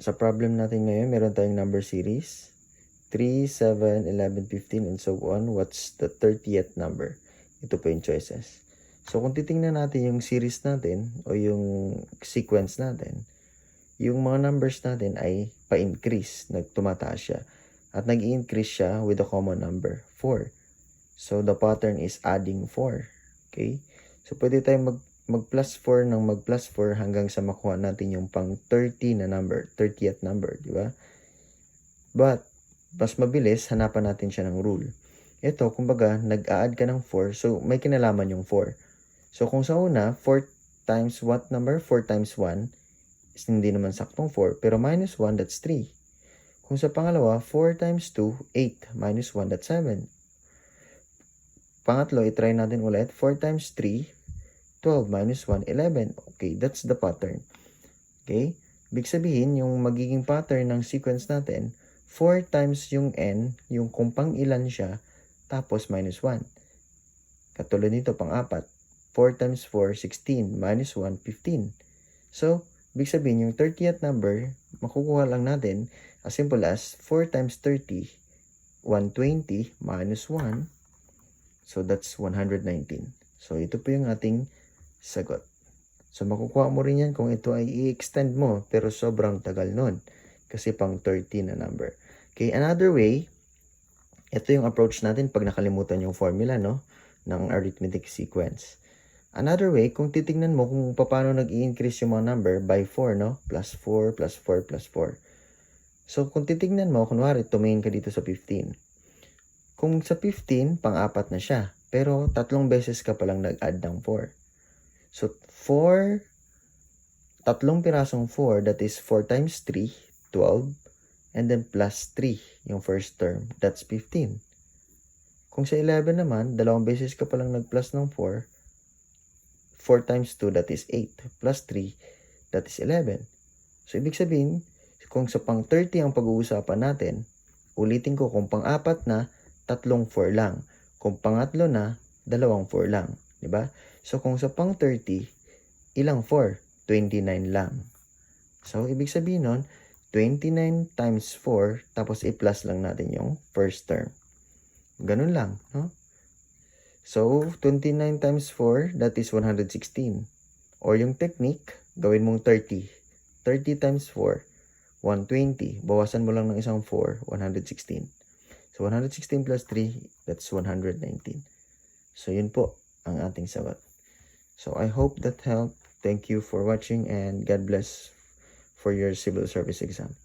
Sa problem natin ngayon, meron tayong number series. 3, 7, 11, 15, and so on. What's the 30th number? Ito po yung choices. So, kung titingnan natin yung series natin o yung sequence natin, yung mga numbers natin ay pa-increase, tumataas siya. At nag-increase siya with a common number, 4. So, the pattern is adding 4. Okay? So, pwede tayong mag-plus 4 ng mag-plus 4 hanggang sa makuha natin yung pang 30 na number, 30th number, di ba? But, mas mabilis, hanapan natin siya ng rule. Ito, kumbaga, nag-a-add ka ng 4, so may kinalaman yung 4. So, kung sa una, 4 times what number? 4 times 1 is hindi naman saktong 4, pero minus 1, that's 3. Kung sa pangalawa, 4 times 2, 8, minus 1, that's 7. Pangatlo, itry natin ulit, 4 times 3, 12 minus 1, 11. Okay, that's the pattern. Okay? Ibig sabihin, yung magiging pattern ng sequence natin, 4 times yung n, yung kung pang ilan siya, tapos minus 1. Katulad nito, pang-apat. 4 times 4, 16. Minus 1, 15. So, ibig sabihin, yung 30th number, makukuha lang natin as simple as 4 times 30, 120 minus 1. So, that's 119. So, ito po yung ating sagot. So, makukuha mo rin yan kung ito ay i-extend mo, pero sobrang tagal nun. Kasi pang 30 na number. Okay, another way, ito yung approach natin pag nakalimutan yung formula, no? Ng arithmetic sequence. Another way, kung titingnan mo kung paano nag-i-increase yung mga number by 4, no? Plus 4, plus 4, plus 4. So, kung titingnan mo, kunwari, tumingin ka dito sa 15. Kung sa 15, pang-apat na siya. Pero, 3 beses ka palang nag-add ng 4. So, 3 pirasong 4, that is 4 times 3, 12. And then, plus 3, yung first term, that's 15. Kung sa 11 naman, 2 beses ka palang nag-plus ng 4. 4 times 2, that is 8. Plus 3, that is 11. So, ibig sabihin, kung sa pang 30 ang pag-uusapan natin, ulitin ko, kung pang-apat na, 3 4 lang. Kung pangatlo na, 2 4 lang. Diba? So, kung sa pang 30, ilang 4? 29 lang. So, ibig sabihin nun, 29 times 4, tapos i-plus lang natin yung first term. Ganun lang, no? So, 29 times 4, that is 116. Or yung technique, gawin mong 30. 30 times 4, 120. Bawasan mo lang ng isang 4, 116. So, 116 plus 3, that's 119. So, yun po ang ating sagot. So, I hope that helped. Thank you for watching and God bless for your civil service exam.